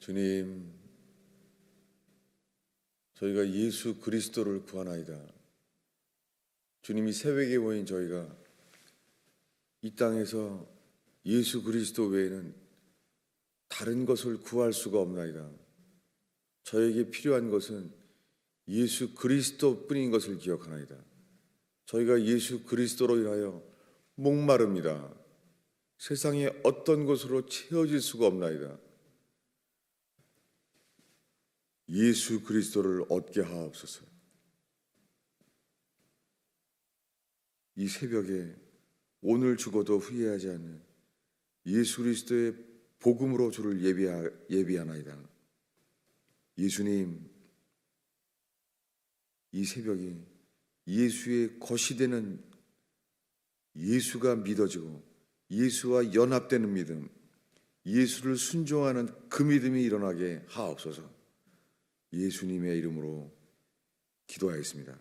주님, 저희가 예수 그리스도를 구하나이다. 주님이 새벽에 모인 저희가 이 땅에서 예수 그리스도 외에는 다른 것을 구할 수가 없나이다. 저에게 필요한 것은 예수 그리스도 뿐인 것을 기억하나이다. 저희가 예수 그리스도로 인하여 목마릅니다. 세상에 어떤 것으로 채워질 수가 없나이다. 예수 그리스도를 얻게 하옵소서. 이 새벽에 오늘 죽어도 후회하지 않는 예수 그리스도의 복음으로 주를 예비하나이다. 예수님, 이 새벽이 예수의 것이 되는, 예수가 믿어지고 예수와 연합되는 믿음, 예수를 순종하는 그 믿음이 일어나게 하옵소서. 예수님의 이름으로 기도하겠습니다.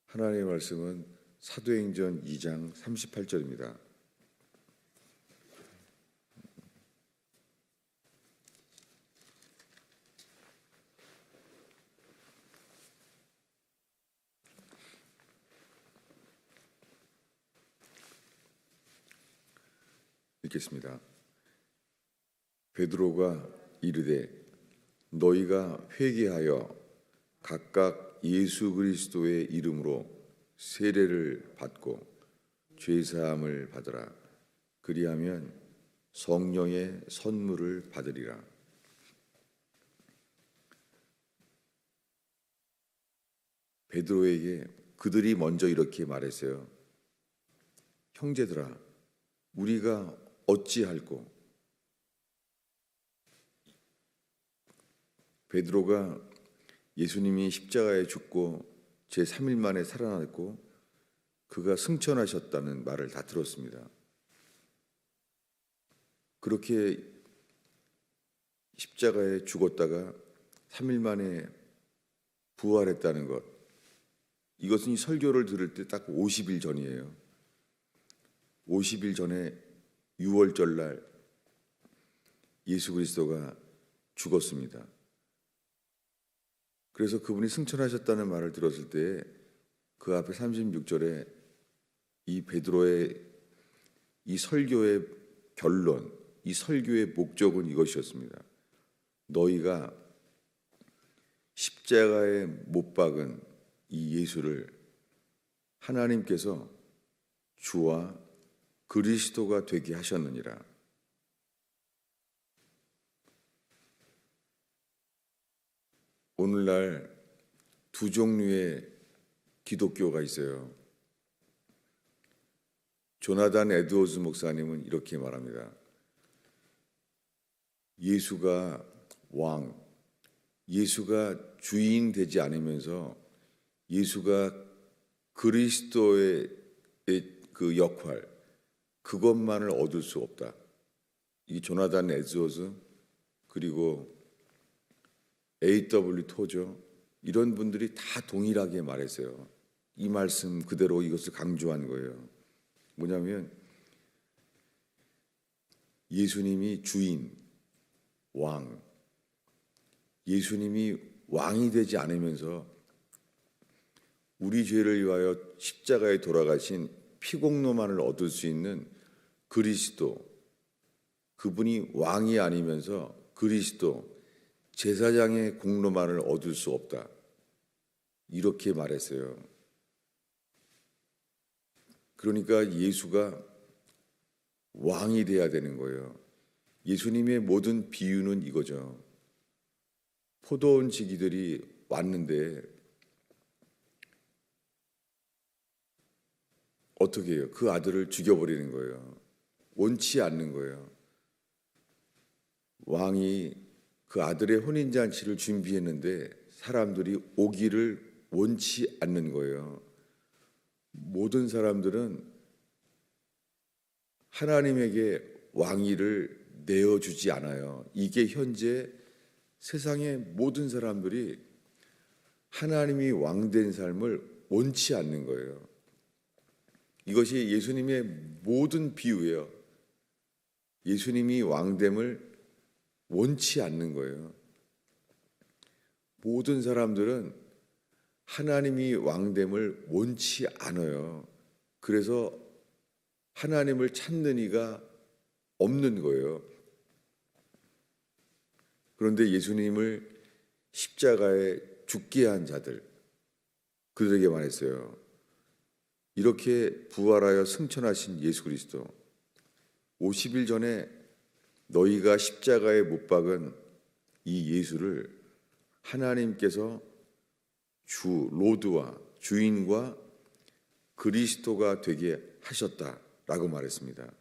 하나님의 말씀은 사도행전 2장 38절입니다. 읽겠습니다. 베드로가 이르되 너희가 회개하여 각각 예수 그리스도의 이름으로 세례를 받고 죄사함을 받으라. 그리하면 성령의 선물을 받으리라. 베드로에게 그들이 먼저 이렇게 말했어요. 형제들아, 우리가 어찌할꼬? 베드로가 예수님이 십자가에 죽고 제3일 만에 살아났고 그가 승천하셨다는 말을 다 들었습니다. 그렇게 십자가에 죽었다가 3일 만에 부활했다는 것, 이것은 이 설교를 들을 때 딱 50일 전이에요. 50일 전에 6월절 날 예수 그리스도가 죽었습니다. 그래서 그분이 승천하셨다는 말을 들었을 때 그 앞에 36절에 이 베드로의 이 설교의 결론, 이 설교의 목적은 이것이었습니다. 너희가 십자가에 못 박은 이 예수를 하나님께서 주와 그리스도가 되게 하셨느니라. 오늘날 두 종류의 기독교가 있어요. 조나단 에드워즈 목사님은 이렇게 말합니다. 예수가 왕, 예수가 주인 되지 않으면서 예수가 그리스도의 그 역할, 그것만을 얻을 수 없다. 이 조나단 에드워즈 그리고 A.W. 토저 이런 분들이 다 동일하게 말했어요. 이 말씀 그대로 이것을 강조한 거예요. 뭐냐면 예수님이 주인, 왕, 예수님이 왕이 되지 않으면서 우리 죄를 위하여 십자가에 돌아가신 피공로만을 얻을 수 있는 그리스도, 그분이 왕이 아니면서 그리스도, 제사장의 공로만을 얻을 수 없다. 이렇게 말했어요. 그러니까 예수가 왕이 돼야 되는 거예요. 예수님의 모든 비유는 이거죠. 포도원 지기들이 왔는데 어떻게 해요? 그 아들을 죽여버리는 거예요. 원치 않는 거예요. 왕이 그 아들의 혼인잔치를 준비했는데 사람들이 오기를 원치 않는 거예요. 모든 사람들은 하나님에게 왕위를 내어주지 않아요. 이게 현재 세상의 모든 사람들이 하나님이 왕된 삶을 원치 않는 거예요. 이것이 예수님의 모든 비유예요. 예수님이 왕됨을 원치 않는 거예요. 모든 사람들은 하나님이 왕됨을 원치 않아요. 그래서 하나님을 찾는 이가 없는 거예요. 그런데 예수님을 십자가에 죽게 한 자들, 그들에게 말했어요. 이렇게 부활하여 승천하신 예수 그리스도, 50일 전에 너희가 십자가에 못 박은 이 예수를 하나님께서 주, 로드와 주인과 그리스도가 되게 하셨다라고 말했습니다.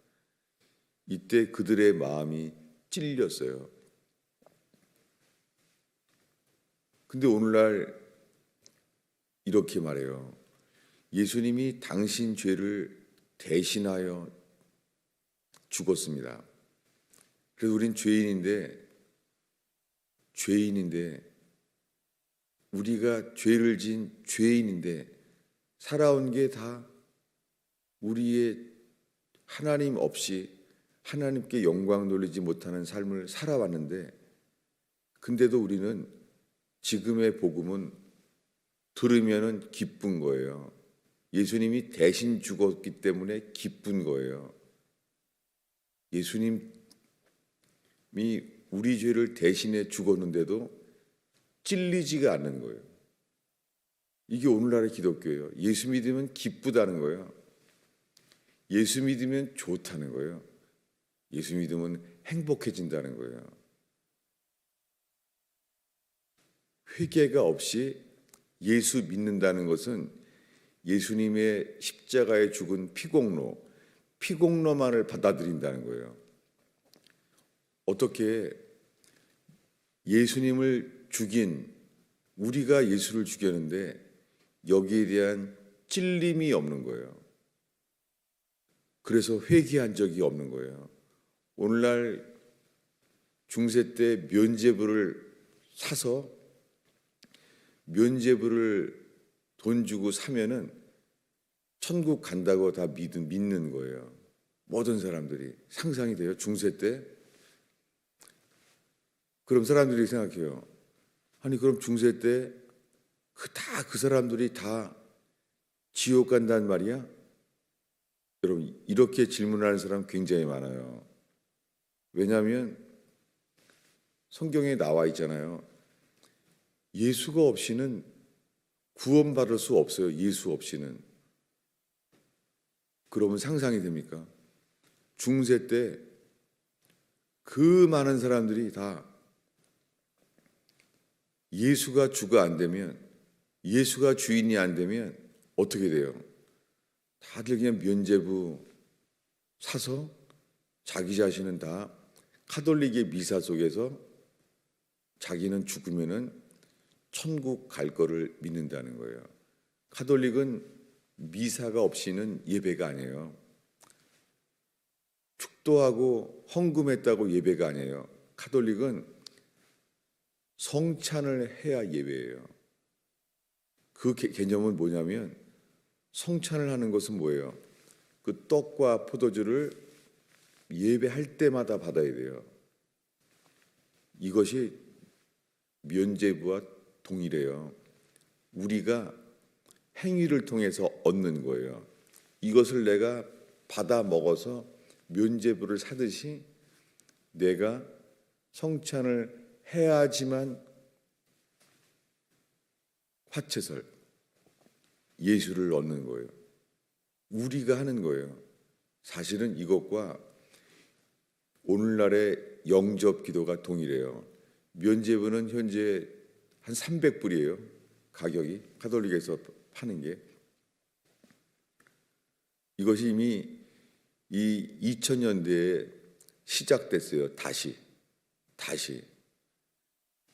이때 그들의 마음이 찔렸어요. 근데 오늘날 이렇게 말해요. 예수님이 당신 죄를 대신하여 죽었습니다. 그래서 우린 죄인인데 우리가 죄를 지은 죄인인데 살아온 게 다 우리의 하나님 없이 하나님께 영광 돌리지 못하는 삶을 살아왔는데, 근데도 우리는 지금의 복음은 들으면은 기쁜 거예요. 예수님이 대신 죽었기 때문에 기쁜 거예요. 예수님이 우리 죄를 대신해 죽었는데도 찔리지가 않는 거예요. 이게 오늘날의 기독교예요. 예수 믿으면 기쁘다는 거예요. 예수 믿으면 좋다는 거예요. 예수 믿으면 행복해진다는 거예요. 회개가 없이 예수 믿는다는 것은 예수님의 십자가에 죽은 피공로만을 받아들인다는 거예요. 어떻게 예수님을 죽인 우리가 예수를 죽였는데 여기에 대한 찔림이 없는 거예요. 그래서 회개한 적이 없는 거예요. 오늘날 중세 때 면죄부를 사서 면죄부를 돈 주고 사면은 천국 간다고 다 믿는 거예요. 모든 사람들이. 상상이 돼요. 중세 때. 그럼 사람들이 생각해요. 아니 그럼 중세 때 그 사람들이 다 지옥 간단 말이야? 여러분 이렇게 질문하는 사람 굉장히 많아요. 왜냐하면 성경에 나와 있잖아요. 예수가 없이는 구원받을 수 없어요. 예수 없이는. 그러면 상상이 됩니까? 중세 때 그 많은 사람들이 다 예수가 주가 안 되면, 예수가 주인이 안 되면 어떻게 돼요? 다들 그냥 면죄부 사서 자기 자신은 다 카톨릭의 미사 속에서 자기는 죽으면은 천국 갈 거를 믿는다는 거예요. 카톨릭은 미사가 없이는 예배가 아니에요. 축도하고 헌금했다고 예배가 아니에요. 카톨릭은 성찬을 해야 예배예요. 그 개념은 뭐냐면 성찬을 하는 것은 뭐예요? 그 떡과 포도주를 예배할 때마다 받아야 돼요. 이것이 면죄부와 동일해요. 우리가 행위를 통해서 얻는 거예요. 이것을 내가 받아 먹어서 면죄부를 사듯이 내가 성찬을 해야지만 화채설, 예수를 얻는 거예요. 우리가 하는 거예요. 사실은 이것과 오늘날의 영접 기도가 동일해요. 면죄부는 현재 한 300불이에요. 가격이 카톨릭에서 파는 게. 이것이 이미 이 2000년대에 시작됐어요. 다시.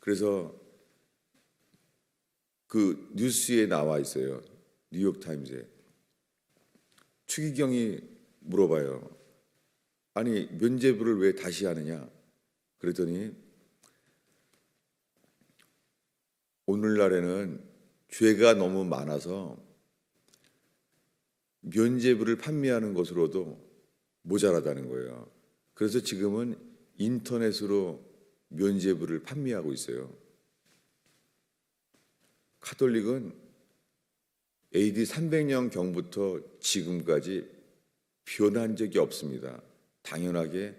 그래서 그 뉴스에 나와 있어요. 뉴욕타임즈에. 추기경이 물어봐요. 아니 면죄부를 왜 다시 하느냐? 그랬더니 오늘날에는 죄가 너무 많아서 면죄부를 판매하는 것으로도 모자라다는 거예요. 그래서 지금은 인터넷으로 면죄부를 판매하고 있어요. 카톨릭은 AD 300년경부터 지금까지 변한 적이 없습니다. 당연하게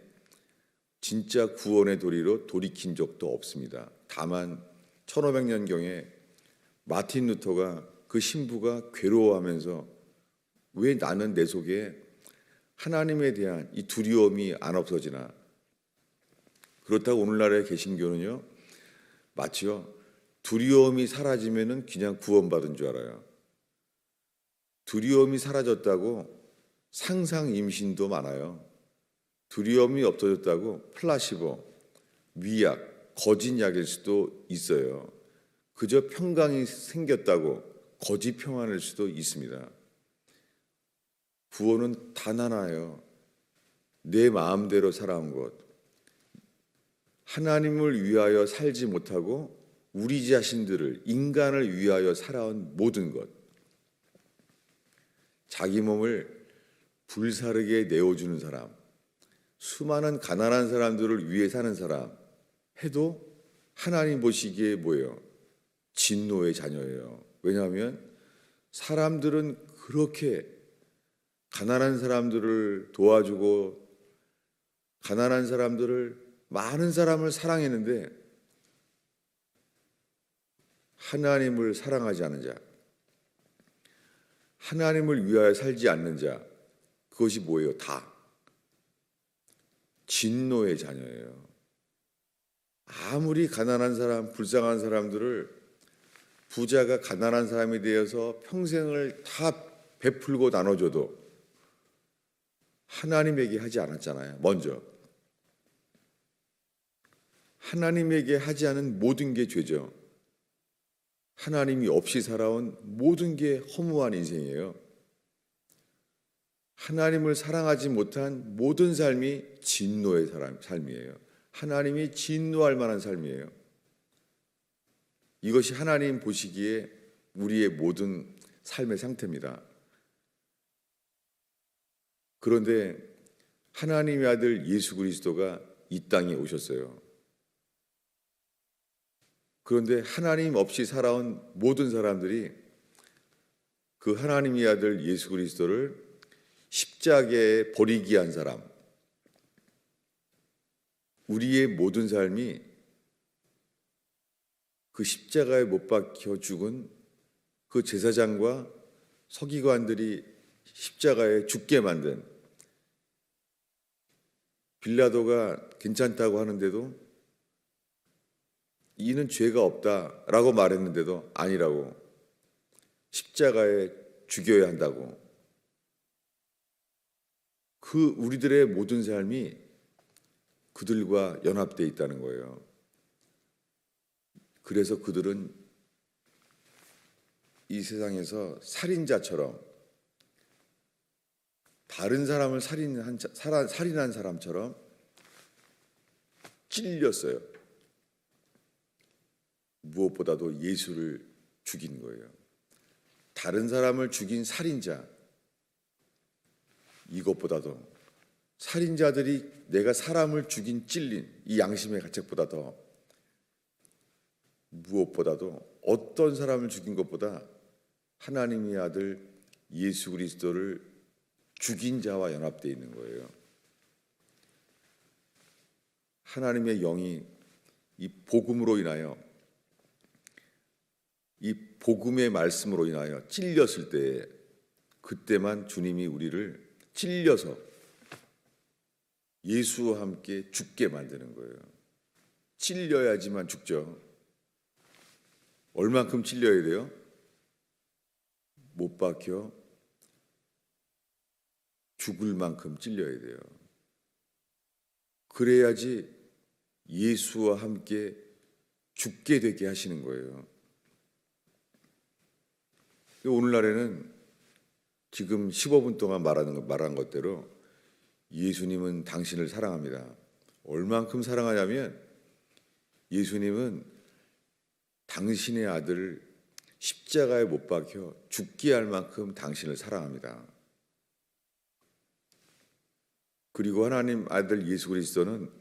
진짜 구원의 도리로 돌이킨 적도 없습니다. 다만 1500년경에 마틴 루터가 그 신부가 괴로워하면서 왜 나는 내 속에 하나님에 대한 이 두려움이 안 없어지나. 그렇다고 오늘날의 개신교는요, 마치요 두려움이 사라지면은 그냥 구원받은 줄 알아요. 두려움이 사라졌다고 상상 임신도 많아요. 두려움이 없어졌다고 플라시보, 위약, 거짓 약일 수도 있어요. 그저 평강이 생겼다고 거짓 평안일 수도 있습니다. 구원은 단 하나예요. 내 마음대로 살아온 것. 하나님을 위하여 살지 못하고 우리 자신들을, 인간을 위하여 살아온 모든 것. 자기 몸을 불사르게 내어주는 사람, 수많은 가난한 사람들을 위해 사는 사람 해도 하나님 보시기에 뭐예요? 진노의 자녀예요. 왜냐하면 사람들은 그렇게 가난한 사람들을 도와주고 가난한 사람들을, 많은 사람을 사랑했는데 하나님을 사랑하지 않는 자, 하나님을 위하여 살지 않는 자, 그것이 뭐예요? 다 진노의 자녀예요. 아무리 가난한 사람, 불쌍한 사람들을 부자가 가난한 사람에 대해서 평생을 다 베풀고 나눠줘도 하나님에게 하지 않았잖아요. 먼저 하나님에게 하지 않은 모든 게 죄죠. 하나님이 없이 살아온 모든 게 허무한 인생이에요. 하나님을 사랑하지 못한 모든 삶이 진노의 삶이에요. 하나님이 진노할 만한 삶이에요. 이것이 하나님 보시기에 우리의 모든 삶의 상태입니다. 그런데 하나님의 아들 예수 그리스도가 이 땅에 오셨어요. 그런데 하나님 없이 살아온 모든 사람들이 그 하나님의 아들 예수 그리스도를 십자가에 버리게 한 사람, 우리의 모든 삶이 그 십자가에 못 박혀 죽은 그 제사장과 서기관들이 십자가에 죽게 만든, 빌라도가 괜찮다고 하는데도 이는 죄가 없다라고 말했는데도 아니라고, 십자가에 죽여야 한다고. 그 우리들의 모든 삶이 그들과 연합되어 있다는 거예요. 그래서 그들은 이 세상에서 살인자처럼, 다른 사람을 살인한 사람처럼 찔렸어요. 무엇보다도 예수를 죽인 거예요. 다른 사람을 죽인 살인자, 이것보다도 살인자들이 내가 사람을 죽인 찔린 이 양심의 가책보다 더, 무엇보다도 어떤 사람을 죽인 것보다 하나님의 아들 예수 그리스도를 죽인 자와 연합되어 있는 거예요. 하나님의 영이 이 복음으로 인하여, 이 복음의 말씀으로 인하여 찔렸을 때, 그때만 주님이 우리를 찔려서 예수와 함께 죽게 만드는 거예요. 찔려야지만 죽죠. 얼만큼 찔려야 돼요? 못 박혀 죽을 만큼 찔려야 돼요. 그래야지 예수와 함께 죽게 되게 하시는 거예요. 오늘날에는 지금 15분 동안 말한 것대로 예수님은 당신을 사랑합니다. 얼만큼 사랑하냐면 예수님은 당신의 아들을 십자가에 못 박혀 죽게 할 만큼 당신을 사랑합니다. 그리고 하나님 아들 예수 그리스도는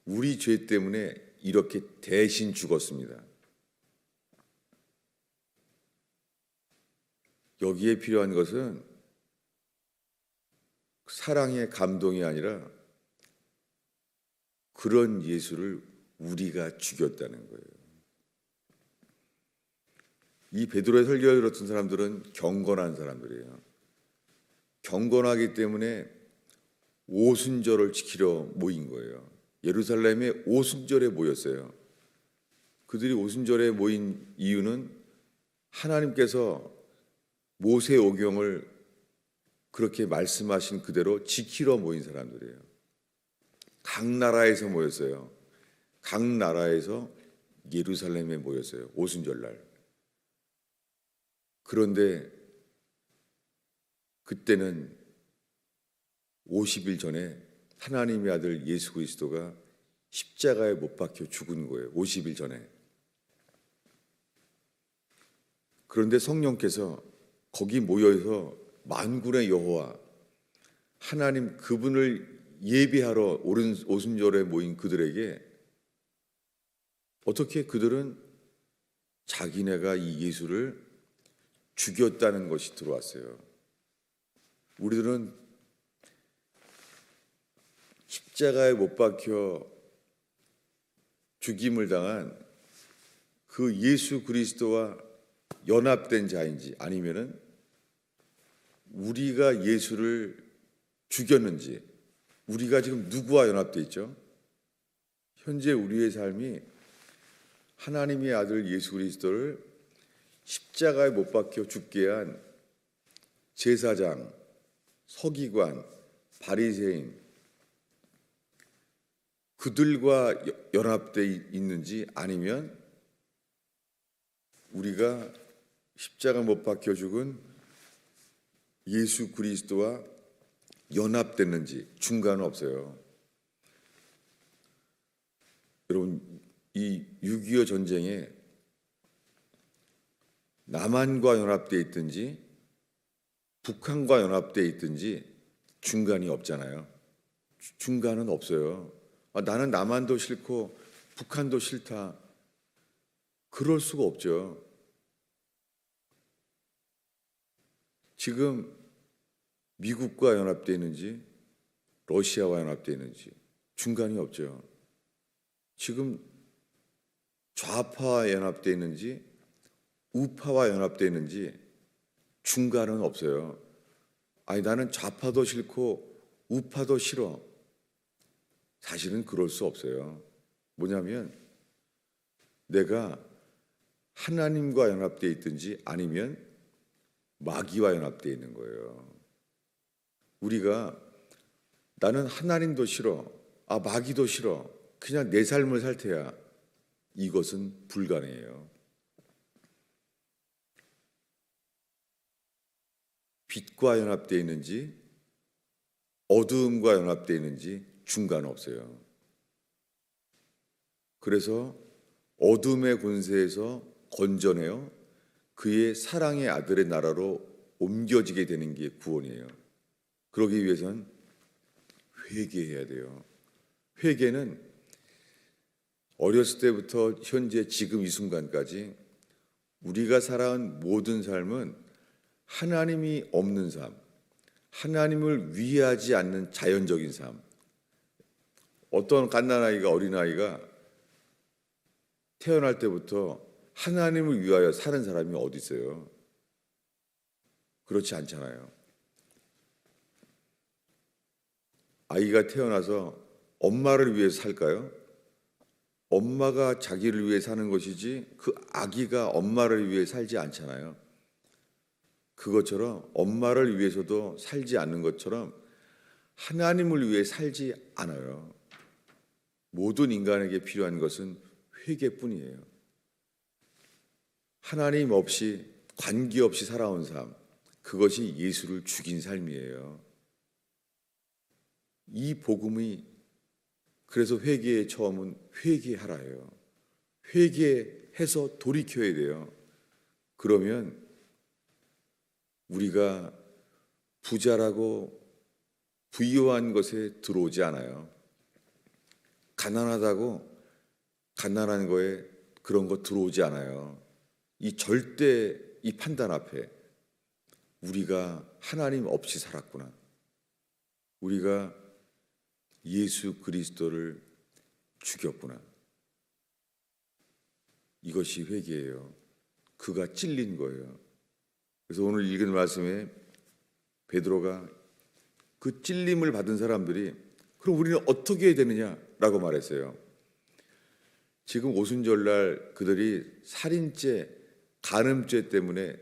우리 죄 때문에 이렇게 대신 죽었습니다. 여기에 필요한 것은 사랑의 감동이 아니라 그런 예수를 우리가 죽였다는 거예요. 이 베드로의 설교를 들었던 사람들은 경건한 사람들이에요. 경건하기 때문에 오순절을 지키러 모인 거예요. 예루살렘에 오순절에 모였어요. 그들이 오순절에 모인 이유는 하나님께서 모세 오경을 그렇게 말씀하신 그대로 지키러 모인 사람들이에요. 각 나라에서 모였어요. 각 나라에서 예루살렘에 모였어요. 오순절날. 그런데 그때는 50일 전에 하나님의 아들 예수 그리스도가 십자가에 못 박혀 죽은 거예요. 50일 전에. 그런데 성령께서 거기 모여서 만군의 여호와 하나님 그분을 예배하러 오른 오순절에 모인 그들에게 어떻게 그들은 자기네가 이 예수를 죽였다는 것이 들어왔어요. 우리들은 십자가에 못 박혀 죽임을 당한 그 예수 그리스도와 연합된 자인지 아니면은 우리가 예수를 죽였는지, 우리가 지금 누구와 연합되어 있죠? 현재 우리의 삶이 하나님의 아들 예수 그리스도를 십자가에 못 박혀 죽게 한 제사장, 서기관, 바리새인 그들과 연합되어 있는지 아니면 우리가 십자가 못 박혀 죽은 예수 그리스도와 연합됐는지 중간은 없어요. 여러분, 이 6.25 전쟁에 남한과 연합되어 있든지 북한과 연합되어 있든지 중간이 없잖아요. 중간은 없어요. 나는 남한도 싫고 북한도 싫다. 그럴 수가 없죠. 지금 미국과 연합되어 있는지 러시아와 연합되어 있는지 중간이 없죠. 지금 좌파와 연합되어 있는지 우파와 연합되어 있는지 중간은 없어요. 아니 나는 좌파도 싫고 우파도 싫어. 사실은 그럴 수 없어요. 뭐냐면 내가 하나님과 연합되어 있든지 아니면 마귀와 연합되어 있는 거예요. 우리가 나는 하나님도 싫어, 마귀도 싫어, 그냥 내 삶을 살 테야. 이것은 불가능해요. 빛과 연합되어 있는지 어두움과 연합되어 있는지 중간 없어요. 그래서 어둠의 권세에서 건져내어 그의 사랑의 아들의 나라로 옮겨지게 되는 게 구원이에요. 그러기 위해서는 회개해야 돼요. 회개는 어렸을 때부터 현재 지금 이 순간까지 우리가 살아온 모든 삶은 하나님이 없는 삶, 하나님을 위하지 않는 자연적인 삶. 어떤 갓난아이가 어린아이가 태어날 때부터 하나님을 위하여 사는 사람이 어디 있어요? 그렇지 않잖아요. 아이가 태어나서 엄마를 위해서 살까요? 엄마가 자기를 위해 사는 것이지 그 아기가 엄마를 위해 살지 않잖아요. 그것처럼 엄마를 위해서도 살지 않는 것처럼 하나님을 위해 살지 않아요. 모든 인간에게 필요한 것은 회개뿐이에요. 하나님 없이 관계없이 살아온 삶, 그것이 예수를 죽인 삶이에요. 이 복음이 그래서 회개의 처음은 회개하라예요. 회개해서 돌이켜야 돼요. 그러면 우리가 부자라고 부유한 것에 들어오지 않아요. 가난하다고 가난한 거에 그런 거 들어오지 않아요. 이 절대 이 판단 앞에 우리가 하나님 없이 살았구나. 우리가 예수 그리스도를 죽였구나. 이것이 회개예요. 그가 찔린 거예요. 그래서 오늘 읽은 말씀에 베드로가 그 찔림을 받은 사람들이 그럼 우리는 어떻게 해야 되느냐라고 말했어요. 지금 오순절날 그들이 살인죄, 간음죄 때문에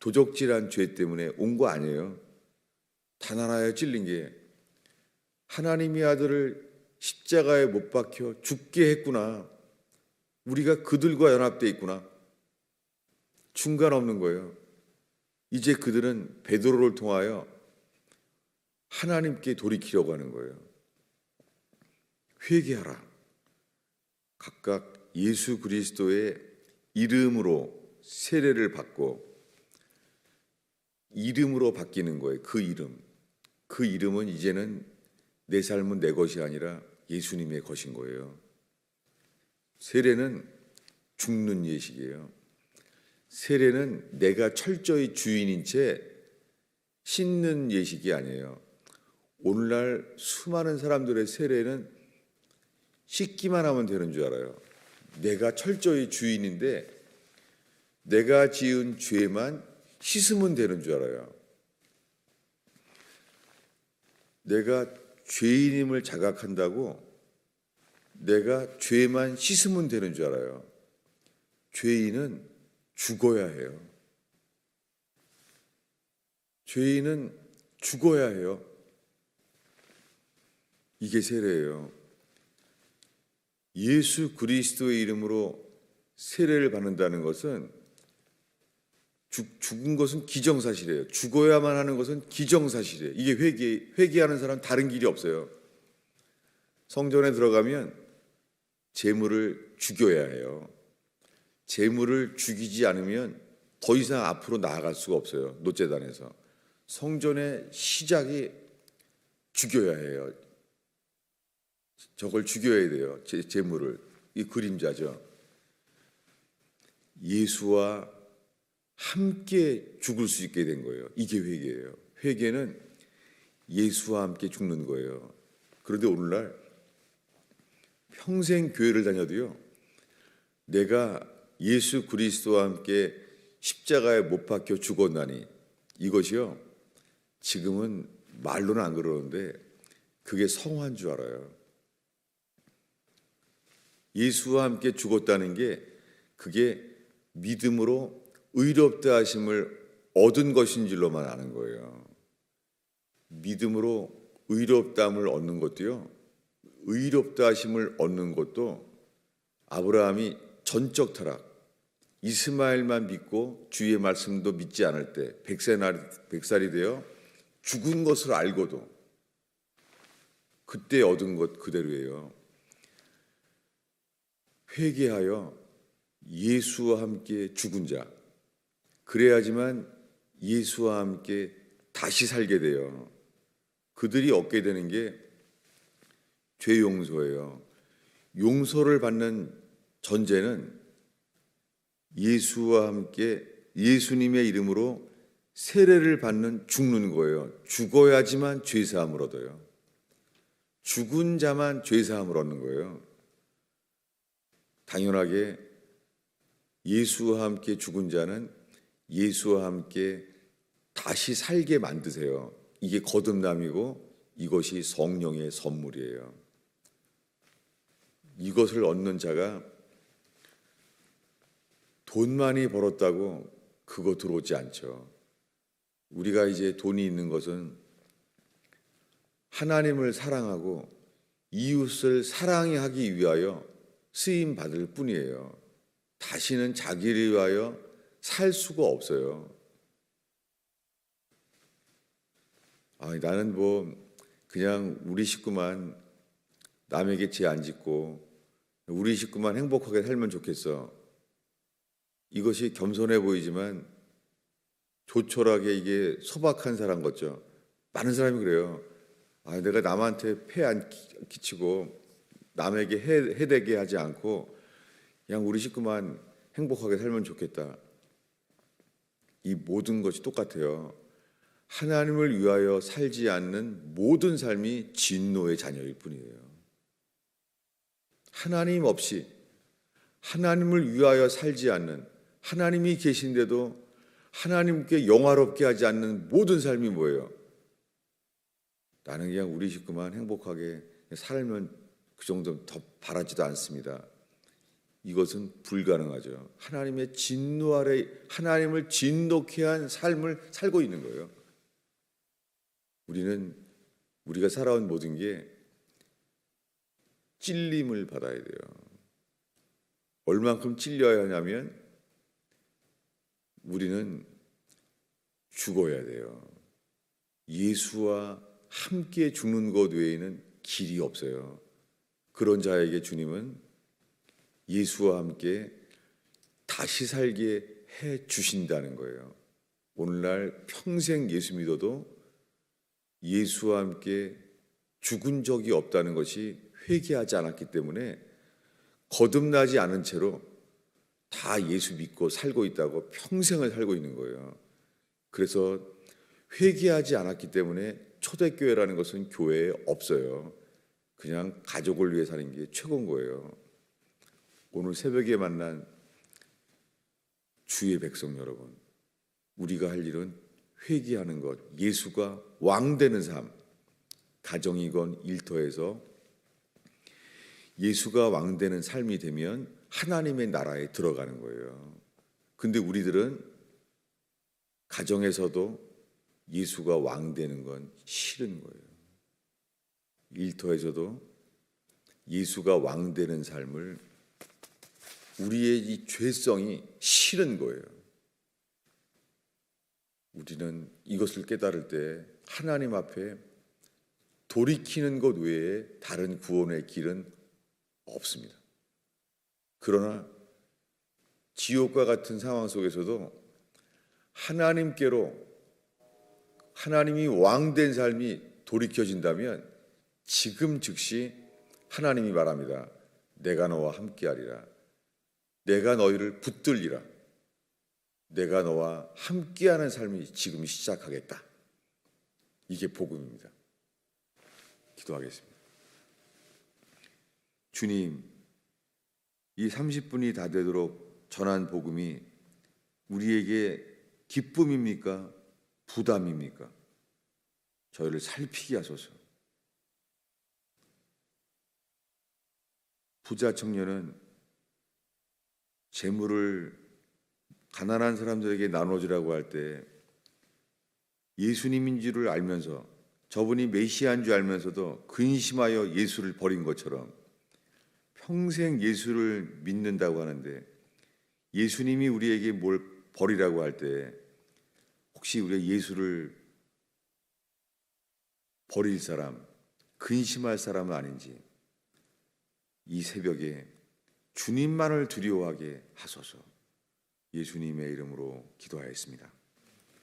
도적질한 죄 때문에 온 거 아니에요. 단 하나에 찔린 게 하나님의 아들을 십자가에 못 박혀 죽게 했구나. 우리가 그들과 연합되어 있구나. 중간 없는 거예요. 이제 그들은 베드로를 통하여 하나님께 돌이키려고 하는 거예요. 회개하라. 각각 예수 그리스도의 이름으로 세례를 받고 이름으로 바뀌는 거예요. 그 이름. 그 이름은 이제는 내 삶은 내 것이 아니라 예수님의 것인 거예요. 세례는 죽는 예식이에요. 세례는 내가 철저히 주인인 채 씻는 예식이 아니에요. 오늘날 수많은 사람들의 세례는 씻기만 하면 되는 줄 알아요. 내가 철저히 주인인데 내가 지은 죄만 씻으면 되는 줄 알아요. 내가 죄인임을 자각한다고 내가 죄만 씻으면 되는 줄 알아요. 죄인은 죽어야 해요. 죄인은 죽어야 해요. 이게 세례예요. 예수 그리스도의 이름으로 세례를 받는다는 것은 죽은 것은 기정사실이에요. 죽어야만 하는 것은 기정사실이에요. 이게 회개하는 사람은 다른 길이 없어요. 성전에 들어가면 재물을 죽여야 해요. 재물을 죽이지 않으면 더 이상 앞으로 나아갈 수가 없어요. 노제단에서. 성전의 시작이 죽여야 해요. 저걸 죽여야 돼요. 재물을. 이 그림자죠. 예수와 함께 죽을 수 있게 된 거예요. 이게 회개예요. 회개는 예수와 함께 죽는 거예요. 그런데 오늘날 평생 교회를 다녀도요, 내가 예수 그리스도와 함께 십자가에 못 박혀 죽었나니, 이것이요 지금은 말로는 안 그러는데 그게 성화인 줄 알아요. 예수와 함께 죽었다는 게 그게 믿음으로 의롭다 하심을 얻은 것인 줄로만 아는 거예요. 믿음으로 의롭다함을 얻는 것도요, 의롭다 하심을 얻는 것도 아브라함이 전적 타락, 이스마엘만 믿고 주의 말씀도 믿지 않을 때 100살이 되어 죽은 것을 알고도 그때 얻은 것 그대로예요. 회개하여 예수와 함께 죽은 자, 그래야지만 예수와 함께 다시 살게 돼요. 그들이 얻게 되는 게 죄 용서예요. 용서를 받는 전제는 예수와 함께 예수님의 이름으로 세례를 받는 죽는 거예요. 죽어야지만 죄사함을 얻어요. 죽은 자만 죄사함을 얻는 거예요. 당연하게 예수와 함께 죽은 자는 예수와 함께 다시 살게 만드세요. 이게 거듭남이고 이것이 성령의 선물이에요. 이것을 얻는 자가 돈 많이 벌었다고 그거 들어오지 않죠. 우리가 이제 돈이 있는 것은 하나님을 사랑하고 이웃을 사랑하기 위하여 쓰임 받을 뿐이에요. 다시는 자기를 위하여 살 수가 없어요. 나는 그냥 우리 식구만 남에게 죄 안 짓고 우리 식구만 행복하게 살면 좋겠어. 이것이 겸손해 보이지만 조촐하게 이게 소박한 사람 같죠. 많은 사람이 그래요. 내가 남한테 폐 안 끼치고 남에게 해되게 하지 않고 그냥 우리 식구만 행복하게 살면 좋겠다. 이 모든 것이 똑같아요. 하나님을 위하여 살지 않는 모든 삶이 진노의 자녀일 뿐이에요. 하나님 없이 하나님을 위하여 살지 않는, 하나님이 계신데도 하나님께 영화롭게 하지 않는 모든 삶이 뭐예요? 나는 그냥 우리 식구만 행복하게 살면 그 정도 더 바라지도 않습니다. 이것은 불가능하죠. 하나님의 진노 아래 하나님을 진노케 한 삶을 살고 있는 거예요. 우리가 살아온 모든 게 찔림을 받아야 돼요. 얼만큼 찔려야 하냐면 우리는 죽어야 돼요. 예수와 함께 죽는 것 외에는 길이 없어요. 그런 자에게 주님은 예수와 함께 다시 살게 해 주신다는 거예요. 오늘날 평생 예수 믿어도 예수와 함께 죽은 적이 없다는 것이 회개하지 않았기 때문에 거듭나지 않은 채로 다 예수 믿고 살고 있다고 평생을 살고 있는 거예요. 그래서 회개하지 않았기 때문에 초대교회라는 것은 교회에 없어요. 그냥 가족을 위해 사는 게 최고인 거예요. 오늘 새벽에 만난 주의 백성 여러분, 우리가 할 일은 회개하는 것, 예수가 왕되는 삶, 가정이건 일터에서 예수가 왕되는 삶이 되면 하나님의 나라에 들어가는 거예요. 근데 우리들은 가정에서도 예수가 왕되는 건 싫은 거예요. 일터에서도 예수가 왕되는 삶을 우리의 이 죄성이 싫은 거예요. 우리는 이것을 깨달을 때 하나님 앞에 돌이키는 것 외에 다른 구원의 길은 없습니다. 그러나 지옥과 같은 상황 속에서도 하나님께로 하나님이 왕된 삶이 돌이켜진다면 지금 즉시 하나님이 말합니다. 내가 너와 함께하리라. 내가 너희를 붙들리라. 내가 너와 함께하는 삶이 지금 시작하겠다. 이게 복음입니다. 기도하겠습니다. 주님, 이 30분이 다 되도록 전한 복음이 우리에게 기쁨입니까? 부담입니까? 저희를 살피게 하소서. 부자 청년은 재물을 가난한 사람들에게 나눠주라고 할 때 예수님인 줄을 알면서 저분이 메시아인 줄 알면서도 근심하여 예수를 버린 것처럼 평생 예수를 믿는다고 하는데 예수님이 우리에게 뭘 버리라고 할 때 혹시 우리가 예수를 버릴 사람, 근심할 사람은 아닌지 이 새벽에 주님만을 두려워하게 하소서. 예수님의 이름으로 기도하였습니다.